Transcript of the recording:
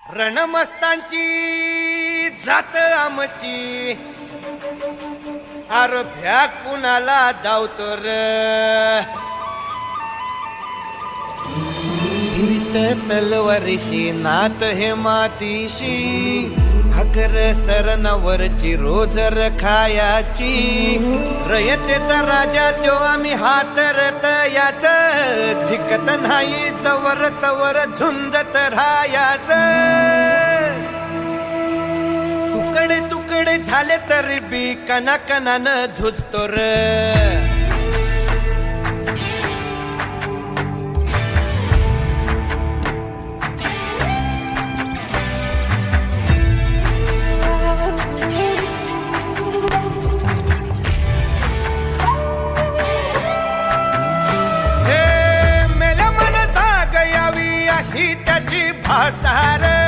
रणमस्तांची जात आमची अरे भ्या कुणाला धावतो र तलवारीशी नात हे मातीशी भाकर सरणावरची रोज खायाची रयतेचा राजा जो आम्ही हातरत याच झिकत नाही जवर तवर झुंजत राहायाच तुकडे तुकडे झाले तरी बी कणाकणानं झुजतो र